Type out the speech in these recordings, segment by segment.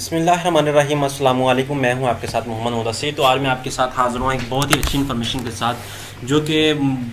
बिस्मिल्लाहिर्रहमानिर्रहीम। अस्सलाम वालेकुम। मैं हूं आपके साथ मोहम्मद मुदस्सिर। तो आज मैं आपके साथ हाज़िर हूँ एक बहुत ही अच्छी इन्फॉर्मेशन के साथ, जो कि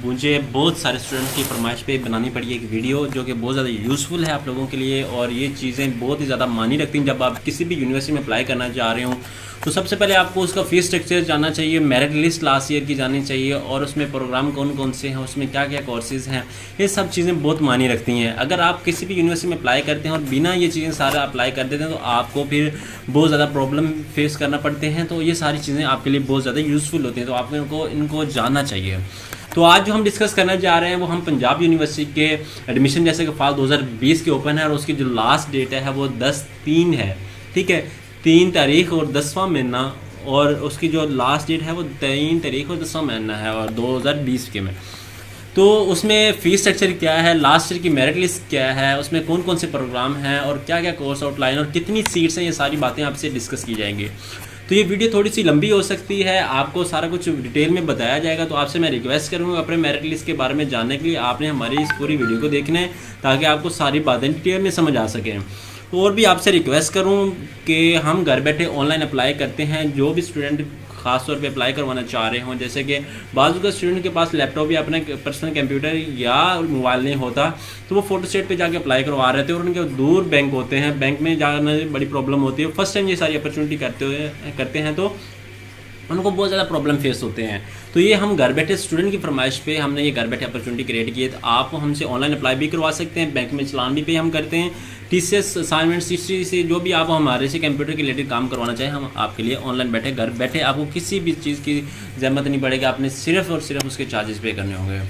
मुझे बहुत सारे स्टूडेंट की फरमाइश पे बनानी पड़ी एक वीडियो जो कि बहुत ज़्यादा यूज़फुल है आप लोगों के लिए। और ये चीज़ें बहुत ही ज़्यादा मानी रखती हैं जब आप किसी भी यूनिवर्सिटी में अप्लाई करना चाह रहे हो। तो सबसे पहले आपको उसका फ़ीस स्ट्रक्चर जानना चाहिए, मेरिट लिस्ट लास्ट ईयर की जाननी चाहिए, और उसमें प्रोग्राम कौन कौन से हैं, उसमें क्या क्या कोर्सेज़ हैं, ये सब चीज़ें बहुत मानी रखती हैं। अगर आप किसी भी यूनिवर्सिटी में अप्लाई करते हैं और बिना ये चीज़ें सारा अप्लाई कर देते हैं तो आपको फिर बहुत ज़्यादा प्रॉब्लम फेस करना पड़ते हैं। तो ये सारी चीज़ें आपके लिए बहुत ज़्यादा यूज़फुल होती हैं, तो आपको इनको जानना चाहिए। तो आज जो हम डिस्कस करने जा रहे हैं वो हम पंजाब यूनिवर्सिटी के एडमिशन जैसे कि फाल 2020 के ओपन है, और उसकी जो लास्ट डेट है वो 10/3 है। ठीक है, 3 तारीख और 10वां महीना, और उसकी जो लास्ट डेट है वो 3 तारीख और 10वां महीना है और 2020 के में। तो उसमें फ़ीस स्ट्रक्चर क्या है, लास्ट ईयर की मेरिट लिस्ट क्या है, उसमें कौन कौन से प्रोग्राम हैं और क्या क्या कोर्स आउटलाइन और कितनी सीट्स हैं, ये सारी बातें आपसे डिस्कस की जाएंगी। तो ये वीडियो थोड़ी सी लंबी हो सकती है, आपको सारा कुछ डिटेल में बताया जाएगा। तो आपसे मैं रिक्वेस्ट करूँगा अपने मेरिट लिस्ट के बारे में जानने के लिए आपने हमारी इस पूरी वीडियो को देखना है, ताकि आपको सारी बातें डिटेल में समझ आ सकें। तो और भी आपसे रिक्वेस्ट करूं कि हम घर बैठे ऑनलाइन अप्लाई करते हैं। जो भी स्टूडेंट ख़ास तौर पे अप्लाई करवाना चाह रहे हों, जैसे कि बाज़ का स्टूडेंट के पास लैपटॉप या अपना पर्सनल कंप्यूटर या मोबाइल नहीं होता, तो वो फोटो स्टेट पे जाके अप्लाई करवा रहे थे, और उनके दूर बैंक होते हैं, बैंक में जाने बड़ी प्रॉब्लम होती है। फर्स्ट टाइम ये सारी अपॉर्चुनिटी करते हैं तो उनको बहुत ज़्यादा प्रॉब्लम फेस होते हैं। तो ये हम घर बैठे स्टूडेंट की फरमाइश पे हमने ये घर बैठे अपॉर्चुनिटी क्रिएट की है। तो आप हमसे ऑनलाइन अप्लाई भी करवा सकते हैं, बैंक में चलान भी पे हम करते हैं, टीसीएस असाइनमेंट हिस्ट्री से जो भी आप हमारे से कंप्यूटर के रिलेटेड काम करवाना चाहें हम आपके लिए ऑनलाइन बैठे घर बैठे आपको किसी भी चीज़ की ज़हमत नहीं पड़ेगी, आपने सिर्फ और सिर्फ उसके चार्जेस पे करने होंगे।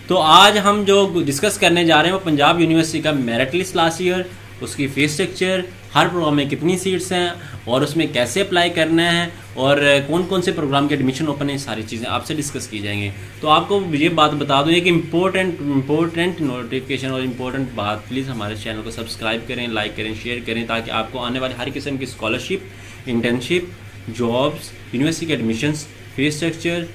तो आज हम जो डिस्कस करने जा रहे हैं वो पंजाब यूनिवर्सिटी का मेरिट लिस्ट लास्ट ईयर, उसकी फ़ीस स्ट्रक्चर, हर प्रोग्राम में कितनी सीट्स हैं और उसमें कैसे अप्लाई करना है, और कौन कौन से प्रोग्राम के एडमिशन ओपन है, सारी चीज़ें आपसे डिस्कस की जाएंगी। तो आपको ये बात बता दूँ, एक इम्पोर्टेंट नोटिफिकेशन और इम्पोर्टेंट बात, प्लीज़ हमारे चैनल को सब्सक्राइब करें, लाइक करें, शेयर करें, ताकि आपको आने वाली हर किस्म की स्कॉलरशिप, इंटर्नशिप, जॉब्स, यूनिवर्सिटी के एडमिशन्स, फीस स्ट्रक्चर,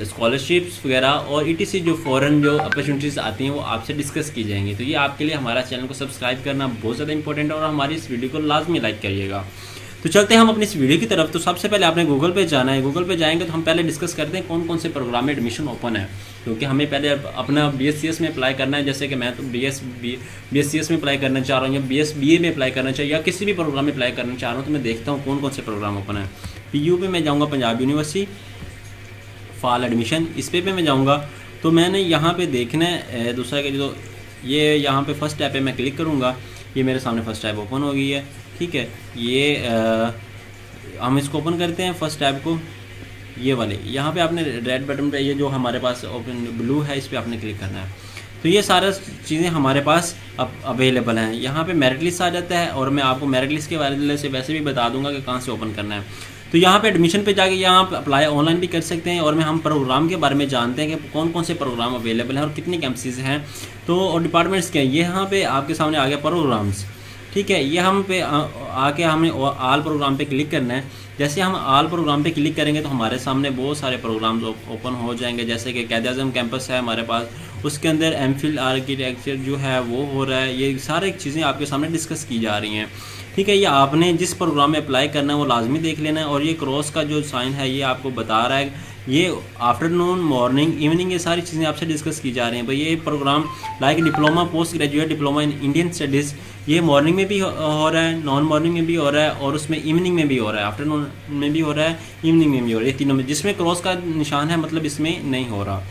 स्कॉलरशिप्स वगैरह और ETC जो फ़ॉरेन जो अपॉर्चुनिटीज़ आती हैं वो आपसे डिस्कस की जाएंगी। तो ये आपके लिए हमारा चैनल को सब्सक्राइब करना बहुत ज़्यादा इंपॉर्टेंट है, और हमारी इस वीडियो को लाजमी लाइक करिएगा। तो चलते हैं हम अपनी इस वीडियो की तरफ। तो सबसे पहले आपने गूगल पे जाना है। गूगल पे जाएंगे तो हम पहले डिस्कस करते हैं कौन कौन से प्रोग्राम में एडमिशन ओपन है, क्योंकि हमें पहले अपना BScs में अप्लाई करना है। जैसे कि मैं तो BScs में अप्लाई करना चाह रहा हूँ, या BA में अप्लाई करना चाहिए, या किसी भी प्रोग्राम में अप्लाई करना चाह रहा हूँ, तो मैं देखता हूँ कौन कौन से प्रोग्राम ओपन है। PU पे मैं जाऊँगा, पंजाब यूनिवर्सिटी फाल एडमिशन, इस पे मैं जाऊँगा। तो मैंने यहाँ पे देखना है दूसरा कि जो ये यहाँ पे फर्स्ट टैब पे मैं क्लिक करूँगा, ये मेरे सामने फर्स्ट टैब ओपन हो गई है। ठीक है, ये हम इसको ओपन करते हैं फर्स्ट टैब को, ये वाले यहाँ पे आपने रेड बटन पे, ये जो हमारे पास ओपन ब्लू है, इस पर आपने क्लिक करना है। तो ये सारा चीज़ें हमारे पास अब अवेलेबल हैं। यहाँ पे मेरिट लिस्ट आ जाता है, और मैं आपको मेरिट लिस्ट के बारे से वैसे भी बता दूंगा कि कहाँ से ओपन करना है। तो यहाँ पे एडमिशन पे जाके यहाँ पे अप्लाई ऑनलाइन भी कर सकते हैं, और हम प्रोग्राम के बारे में जानते हैं कि कौन कौन से प्रोग्राम अवेलेबल हैं और कितने कैंपसेस हैं, तो और डिपार्टमेंट्स क्या हैं। ये यहाँ पे आपके सामने आ गया प्रोग्राम्स। ठीक है, ये हम पे आके हमें आल प्रोग्राम पे क्लिक करना है। जैसे हम आल प्रोग्राम पे क्लिक करेंगे तो हमारे सामने बहुत सारे प्रोग्राम्स ओपन हो जाएंगे। जैसे कि कैद-ए-आज़म कैंपस है हमारे पास, उसके अंदर MPhil आर्किटेक्चर जो है वो हो रहा है। ये सारी चीज़ें आपके सामने डिस्कस की जा रही हैं। ठीक है, ये आपने जिस प्रोग्राम में अप्लाई करना है वो लाजमी देख लेना है। और ये क्रॉस का जो साइन है ये आपको बता रहा है, ये आफ्टरनून, मॉर्निंग, इवनिंग, ये सारी चीज़ें आपसे डिस्कस की जा रही हैं। भाई ये programme like diploma, post graduate diploma in Indian studies, ये मॉर्निंग में भी हो रहा है, नॉन मॉर्निंग में भी हो रहा है, और उसमें इवनिंग में भी हो रहा है, आफ्टरनून में भी हो रहा है, इवनिंग में भी हो रहा है, तीनों में। जिसमें क्रॉस का निशान है मतलब इसमें नहीं हो रहा।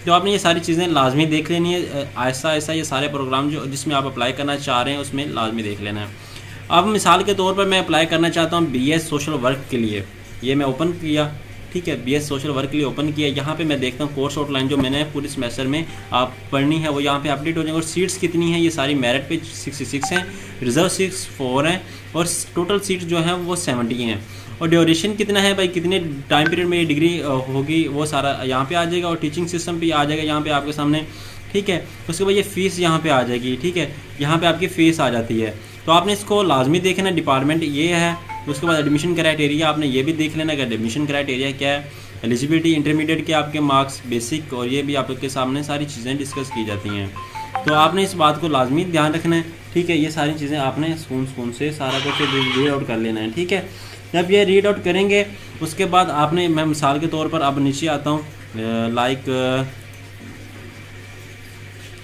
तो आपने ये सारी चीज़ें लाजमी देख लेनी है, ऐसा ऐसा ये सारे प्रोग्राम जो जिसमें आप अप्लाई करना चाह रहे हैं उसमें लाजमी देख लेना है। अब मिसाल के तौर पर मैं अप्लाई करना चाहता हूँ BS सोशल वर्क के लिए, ये मैं ओपन किया। ठीक है, BS सोशल वर्क के लिए ओपन किया। यहाँ पे मैं देखता हूँ कोर्स आउटलाइन जो मैंने पूरे सेमेस्टर में आप पढ़नी है वो यहाँ पे अपडेट हो जाएंगे, और सीट्स कितनी हैं ये सारी मेरिट पे 66 हैं, रिजर्व सीट्स 4 हैं, और टोटल सीट्स जो हैं वो 70 हैं। और ड्यूरेशन कितना है भाई, कितने टाइम पीरियड में ये डिग्री होगी, वो सारा यहाँ पे आ जाएगा, और टीचिंग सिस्टम भी आ जाएगा यहाँ पे आपके सामने। ठीक है, उसके बाद ये फ़ीस यहाँ पे आ जाएगी। ठीक है, यहाँ पे आपकी फ़ीस आ जाती है, तो आपने इसको लाजमी देखना। डिपार्टमेंट ये है, उसके बाद एडमिशन क्राइटेरिया आपने ये भी देख लेना कि एडमिशन क्राइटेरिया क्या है, एलिजिबिलिटी, इंटरमीडिएट के आपके मार्क्स, बेसिक, और ये भी आपके सामने सारी चीज़ें डिस्कस की जाती हैं। तो आपने इस बात को लाजमी ध्यान रखना है ठीक है। ये सारी चीज़ें आपने सुकून से सारा कुछ रीड आउट कर लेना है, ठीक है। जब ये रीड आउट करेंगे उसके बाद आपने, मैं मिसाल के तौर पर अब नीचे आता हूँ,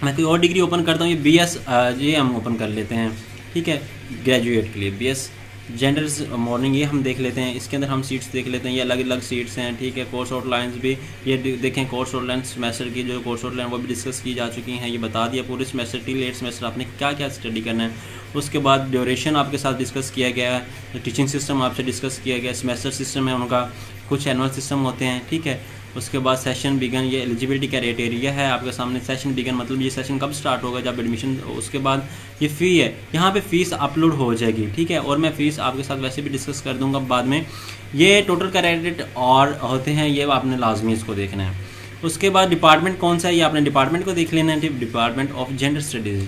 मैं कोई और डिग्री ओपन करता हूँ, ये BS ये हम ओपन कर लेते हैं, ठीक है। ग्रेजुएट के लिए BS जेंडर्स मॉर्निंग ये हम देख लेते हैं। इसके अंदर हम सीट्स देख लेते हैं, ये अलग अलग सीट्स हैं, ठीक है। कोर्स आउटलाइंस भी ये देखें, कोर्स आउटलाइन सेमेस्टर की जो कोर्स आउटलाइन वो भी डिस्कस की जा चुकी हैं। ये बता दिया पूरे सेमेस्टर टिल 8 सेमेस्टर आपने क्या क्या स्टडी करना है। उसके बाद ड्यूरेशन आपके साथ डिस्कस किया गया है, टीचिंग सिस्टम आपसे डिस्कस किया गया, सेमेस्टर सिस्टम है उनका, कुछ एनुअल सिस्टम होते हैं, ठीक है। उसके बाद सेशन बिगन, ये एलिजिबिलिटी क्राइटेरिया है आपके सामने। सेशन बिगन मतलब ये सेशन कब स्टार्ट होगा, जब एडमिशन। उसके बाद ये फ़ी है, यहाँ पे फ़ीस अपलोड हो जाएगी, ठीक है। और मैं फ़ीस आपके साथ वैसे भी डिस्कस कर दूंगा बाद में। ये टोटल क्रेडिट और होते हैं, ये आपने लाजमी इसको देखना है। उसके बाद डिपार्टमेंट कौन सा है, ये आपने डिपार्टमेंट को देख लेना है, डिपार्टमेंट ऑफ जेंडर स्टडीज़।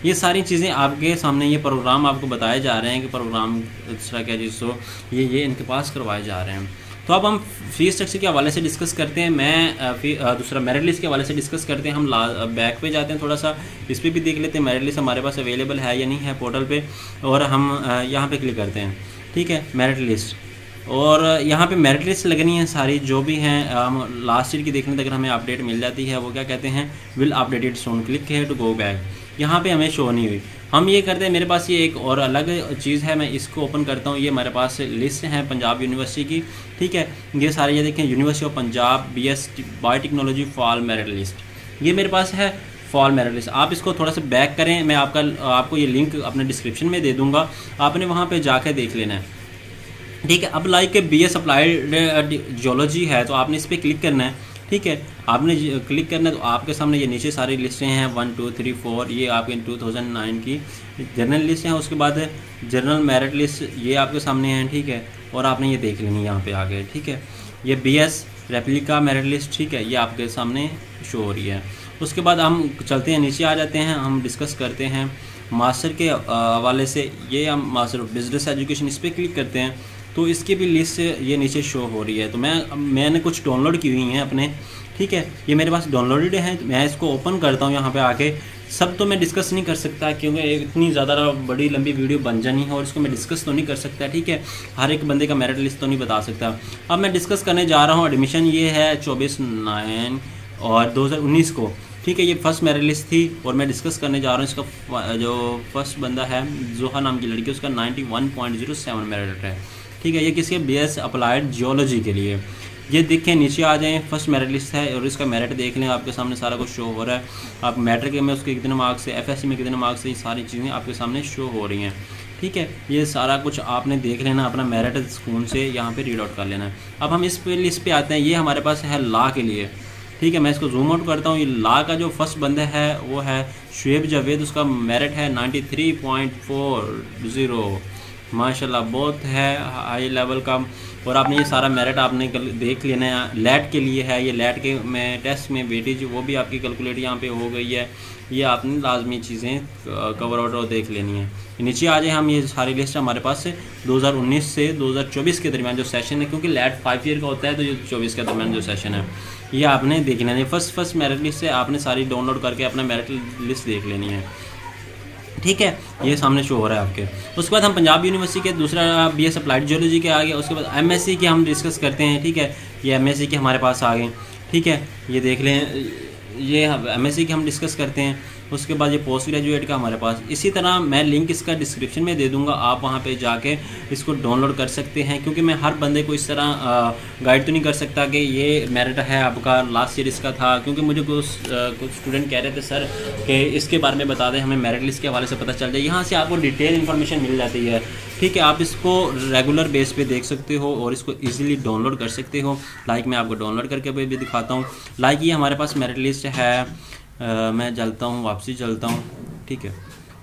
ये सारी चीज़ें आपके सामने, ये प्रोग्राम आपको बताए जा रहे हैं कि प्रोग्राम दूसरा क्या चीज़ हो, ये इनके पास करवाए जा रहे हैं। तो अब हम फीस स्ट्रक्चर के हवाले से डिस्कस करते हैं। मैं दूसरा मेरिट लिस्ट के हवाले से डिस्कस करते हैं। हम बैक पे जाते हैं, थोड़ा सा इस पर भी देख लेते हैं मेरिट लिस्ट हमारे पास अवेलेबल है या नहीं है पोर्टल पे, और हम यहाँ पे क्लिक करते हैं, ठीक है, मेरिट लिस्ट। और यहाँ पे मेरिट लिस्ट लगनी है सारी जो भी हैं। हम लास्ट ईयर की देखने तक अगर हमें अपडेट मिल जाती है, वो क्या कहते हैं, विल अपडेटेड सून, क्लिक है टू गो बैक। यहाँ पे हमें शो नहीं हुई। हम ये करते हैं, मेरे पास ये एक और अलग चीज़ है, मैं इसको ओपन करता हूँ। ये हमारे पास लिस्ट है पंजाब यूनिवर्सिटी की, ठीक है। ये सारे ये देखें, university of Punjab BS biotechnology fall merit list, ये मेरे पास है फॉल मेरिट लिस्ट। आप इसको थोड़ा सा बैक करें, मैं आपको ये लिंक अपने डिस्क्रिप्शन में दे दूँगा, आपने वहाँ पर जाके देख लेना है, ठीक है। अब लाइक BS अप्लाइड जियोलॉजी है, तो आपने इस पर क्लिक करना है, ठीक है। आपने क्लिक करना है तो आपके सामने ये नीचे सारी लिस्टें हैं 1 2 3 4, ये आपके 2009 की जनरल लिस्ट हैं। उसके बाद जनरल मेरिट लिस्ट ये आपके सामने हैं, ठीक है। और आपने ये देख लेनी यहाँ पे आ गए, ठीक है। ये BS रेप्लिका मेरिट लिस्ट, ठीक है, ये आपके सामने शो हो रही है। उसके बाद हम चलते हैं नीचे आ जाते हैं, हम डिस्कस करते हैं मास्टर के हवाले से। ये हम मास्टर ऑफ बिजनेस एजुकेशन, इस पर क्लिक करते हैं तो इसकी भी लिस्ट ये नीचे शो हो रही है। तो मैंने कुछ डाउनलोड की हुई हैं अपने, ठीक है। ये मेरे पास डाउनलोडेड है, मैं इसको ओपन करता हूँ यहाँ पे आके। सब तो मैं डिस्कस नहीं कर सकता क्योंकि इतनी ज़्यादा बड़ी लंबी वीडियो बन जानी है और इसको मैं डिस्कस तो नहीं कर सकता, ठीक है। हर एक बंदे का मेरिट लिस्ट तो नहीं बता सकता। अब मैं डिस्कस करने जा रहा हूँ एडमिशन, ये है 24/9 और 2019 को, ठीक है। ये फर्स्ट मेरिट लिस्ट थी और मैं डिस्कस करने जा रहा हूँ इसका। जो फर्स्ट बंदा है जोहा नाम की लड़की, उसका 91.07 मेरिट है, ठीक है। ये किसके, BS अप्लाइड जियोलॉजी के लिए। ये देखें नीचे आ जाएं, फर्स्ट मेरिट लिस्ट है और इसका मेरिट देख लें, आपके सामने सारा कुछ शो हो रहा है। आप मैट्रिक में उसके कितने मार्क्स से, FSC में कितने मार्क्स से, ये सारी चीज़ें आपके सामने शो हो रही हैं, ठीक है। ये सारा कुछ आपने देख लेना, अपना मेरिट स्कूल से यहाँ पे रीड आउट कर लेना है। अब हम इस लिस्ट पे आते हैं, ये हमारे पास है लॉ के लिए, ठीक है। मैं इसको जूम आउट करता हूँ। ये लॉ का जो फर्स्ट बंदा है वो है शुएब जावेद, उसका मेरिट है 93.40, माशाल्लाह बहुत है हाई लेवल का। और आपने ये सारा मेरिट आपने देख लेना है। लैट के लिए है, ये लैट के में टेस्ट में वेटेज वो भी आपकी कैलकुलेट यहाँ पे हो गई है। ये आपने लाजमी चीज़ें कवर आउट और देख लेनी है। नीचे आ जाए हम, ये सारी लिस्ट हमारे पास से 2019 से 2024 के दरमियान जो सेशन है, क्योंकि लैट 5 ईयर का होता है, तो ये 24 के दरमियान जो सेशन है ये आपने देख लेना है। फर्स्ट मेरिट लिस्ट से आपने सारी डाउनलोड करके अपना मेरिट लिस्ट देख लेनी है, ठीक है। ये सामने शो हो रहा है आपके। उसके बाद हम पंजाब यूनिवर्सिटी के दूसरा BS अप्लाइड जियोलॉजी के आ गए। उसके बाद MSc के हम डिस्कस करते हैं, ठीक है। ये MSc के हमारे पास आ गए, ठीक है। ये देख लें, ये MSc के हम डिस्कस करते हैं। उसके बाद ये पोस्ट ग्रेजुएट का हमारे पास। इसी तरह मैं लिंक इसका डिस्क्रिप्शन में दे दूंगा, आप वहाँ पे जाके इसको डाउनलोड कर सकते हैं, क्योंकि मैं हर बंदे को इस तरह गाइड तो नहीं कर सकता कि ये मेरिट है आपका, लास्ट ईयर इसका था। क्योंकि मुझे कुछ स्टूडेंट कह रहे थे सर कि इसके बारे में बता दें, हमें मेरिट लिस्ट के हवाले से पता चल जाए। यहाँ से आपको डिटेल इन्फॉर्मेशन मिल जाती है, ठीक है। आप इसको रेगुलर बेस पे देख सकते हो और इसको इजीली डाउनलोड कर सकते हो। लाइक मैं आपको डाउनलोड करके भी दिखाता हूँ। लाइक ये हमारे पास मेरिट लिस्ट है। मैं चलता हूँ, वापसी चलता हूँ, ठीक है।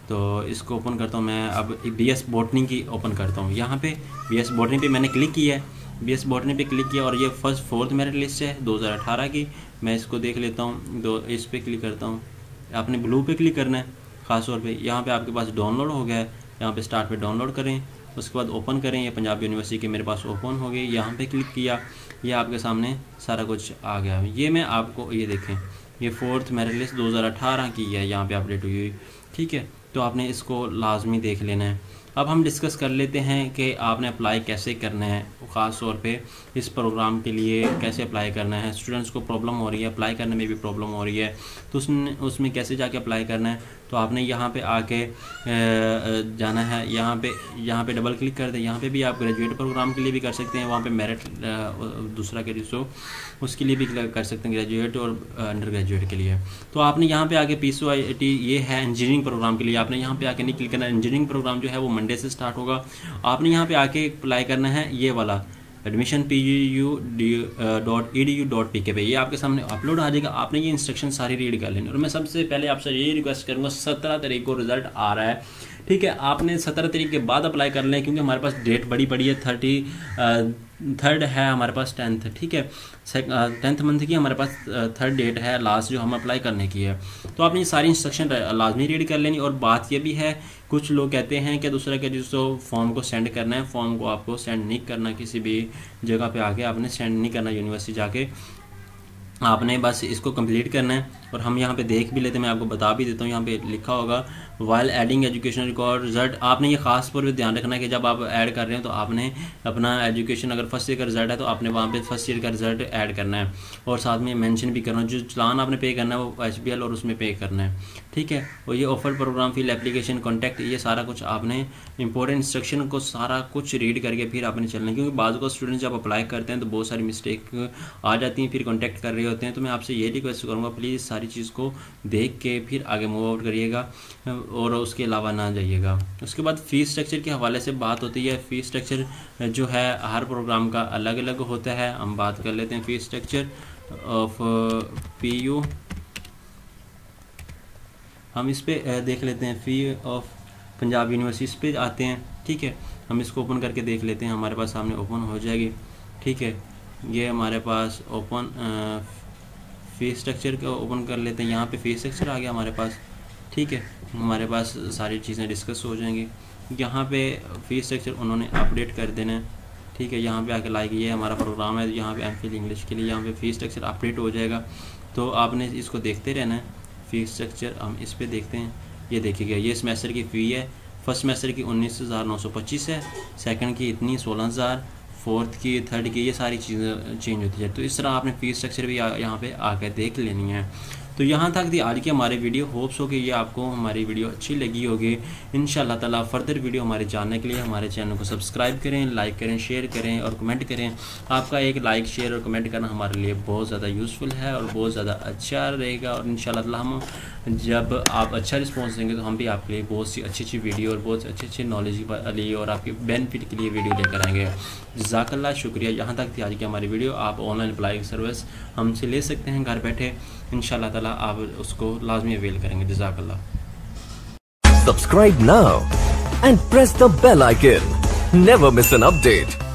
तो इसको ओपन करता हूँ मैं। अब BS बॉटनी की ओपन करता हूँ। यहाँ पे BS बॉटनी पे मैंने क्लिक किया है, BS बॉटनी पे क्लिक किया और ये फोर्थ मेरिट लिस्ट है 2018 की। मैं इसको देख लेता हूँ, इस पर क्लिक करता हूँ। आपने ब्लू पे क्लिक करना है ख़ास तौर पे। यहाँ पे आपके पास डाउनलोड हो गया है, यहाँ पे स्टार्ट पे डाउनलोड करें। उसके बाद ओपन करें, ये पंजाब यूनिवर्सिटी के मेरे पास ओपन हो गई। यहाँ पे क्लिक किया, ये आपके सामने सारा कुछ आ गया। ये मैं आपको, ये देखें, ये फोर्थ मेरिट लिस्ट 2018 की है, यहाँ पे अपडेट हुई हुई, ठीक है। तो आपने इसको लाजमी देख लेना है। अब हम डिस्कस कर लेते हैं कि आपने अप्लाई कैसे करना है, ख़ास तौर पे इस प्रोग्राम के लिए कैसे अप्लाई करना है। स्टूडेंट्स को प्रॉब्लम हो रही है, अप्लाई करने में भी प्रॉब्लम हो रही है, तो उसमें कैसे जाके अप्लाई करना है। तो आपने यहाँ पे आके जाना है, यहाँ पे डबल क्लिक कर दें। यहाँ पे भी आप ग्रेजुएट प्रोग्राम के लिए भी कर सकते हैं, वहाँ पे मेरिट दूसरा के जिसको उसके लिए भी कर सकते हैं, ग्रेजुएट और अंडर ग्रेजुएट के लिए। तो आपने यहाँ पे आके PCOIT ये है इंजीनियरिंग प्रोग्राम के लिए, आपने यहाँ पे आके नहीं क्लिक करना। इंजीनियरिंग प्रोग्राम जो है वो मंडे से स्टार्ट होगा। आपने यहाँ पे आके अप्लाई करना है ये वाला admissionpgu.edu.pk पे, ये आपके सामने अपलोड आ जाएगा। आपने ये इंस्ट्रक्शन सारी रीड कर लेनी। और मैं सबसे पहले आपसे यही रिक्वेस्ट करूँगा, 17 तारीख को रिजल्ट आ रहा है, ठीक है। आपने 17 तारीख के बाद अप्लाई कर लें, क्योंकि हमारे पास डेट बड़ी पड़ी है। 3rd है हमारे पास 10th, ठीक है। 10th मंथ की हमारे पास 3rd डेट है लास्ट जो हम अप्लाई करने की है। तो आपने ये सारी इंस्ट्रक्शन लाजमी रीड कर लेनी। और बात ये भी है, कुछ लोग कहते हैं कि दूसरा के जिसको फॉर्म को सेंड करना है, फॉर्म को आपको सेंड नहीं करना, किसी भी जगह पे आके आपने सेंड नहीं करना, यूनिवर्सिटी जाके आपने बस इसको कंप्लीट करना है। और हम यहाँ पे देख भी लेते हैं, मैं आपको बता भी देता हूँ। यहाँ पे लिखा होगा while adding education record result. आपने ये खास तौर पे ध्यान रखना है कि जब आप ऐड कर रहे हैं तो आपने अपना एजुकेशन, अगर फर्स्ट ईयर का रिजल्ट है तो आपने वहाँ पे फर्स्ट ईयर का रिजल्ट ऐड करना है। और साथ में मेंशन भी करना, जो चलान आपने पे करना है वो HBL और उसमें पे करना है, ठीक है। और ये offer programme fee application contact, ये सारा कुछ आपने इंपॉर्टेंट इंस्ट्रक्शन को सारा कुछ रीड करके फिर आपने चलना है। क्योंकि बाज़ को स्टूडेंट जब अप्लाई करते हैं तो बहुत सारी मिस्टेक आ जाती हैं, फिर कॉन्टैक्ट कर रहे होते हैं। तो मैं आपसे ये रिक्वेस्ट करूँगा, प्लीज़ सारी चीज़ को देख के फिर आगे मूव आउट करिएगा और उसके अलावा ना जाइएगा। उसके बाद फ़ीस स्ट्रक्चर के हवाले से बात होती है। फ़ीस स्ट्रक्चर जो है हर प्रोग्राम का अलग अलग होता है। हम बात कर लेते हैं फ़ीस स्ट्रक्चर ऑफ PU। हम इस पे देख लेते हैं, फ़ी ऑफ पंजाब यूनिवर्सिटी, इस पे आते हैं, ठीक है। हम इसको ओपन करके देख लेते हैं, हमारे पास सामने ओपन हो जाएगी, ठीक है। ये हमारे पास ओपन फ़ीस स्ट्रक्चर को ओपन कर लेते हैं। यहाँ पे फ़ीस स्ट्रक्चर आ गया हमारे पास, ठीक है। हमारे पास सारी चीज़ें डिस्कस हो जाएंगी। यहाँ पे फ़ीस स्ट्रक्चर उन्होंने अपडेट कर देना है, ठीक है। यहाँ पे आके लाइक ये हमारा प्रोग्राम है, यहाँ पे MPhil इंग्लिश के लिए यहाँ पे फ़ीस स्ट्रक्चर अपडेट हो जाएगा। तो आपने इसको देखते रहना है। फ़ीस स्ट्रक्चर हम इस पर देखते हैं, ये देखिएगा, ये सेमेस्टर की फ़ी है। फर्स्ट सेमेस्टर की 19,925 है, सेकंड की इतनी 16,000, फोर्थ की, थर्ड की, ये सारी चीज़ें चेंज होती है। तो इस तरह आपने फ़ीस स्ट्रक्चर भी यहाँ पे आकर देख लेनी है। तो यहाँ तक थी आज की हमारी वीडियो। होप्स हो कि ये आपको हमारी वीडियो अच्छी लगी होगी। इंशाल्लाह ताला फर्दर वीडियो हमारे जानने के लिए हमारे चैनल को सब्सक्राइब करें, लाइक करें, शेयर करें और कमेंट करें। आपका एक लाइक, शेयर और कमेंट करना हमारे लिए बहुत ज़्यादा यूज़फुल है और बहुत ज़्यादा अच्छा रहेगा। और इंशाल्लाह ताला हम जब आप अच्छा रिस्पॉन्स देंगे तो हम भी आपके लिए बहुत सी अच्छी वीडियो और बहुत अच्छे नॉलेज वाली और आपके बेनिफिट के लिए वीडियो लेकर आएंगे। जज़ाकल्लाह, शुक्रिया। यहाँ तक थी आज की हमारी वीडियो। आप ऑनलाइन अप्लाई सर्विस हमसे ले सकते हैं घर बैठे, इंशाल्लाह ताला आप उसको लाजमी अवेल करेंगे। जज़ाकल्लाह। Subscribe now and press the bell icon. Never miss an update.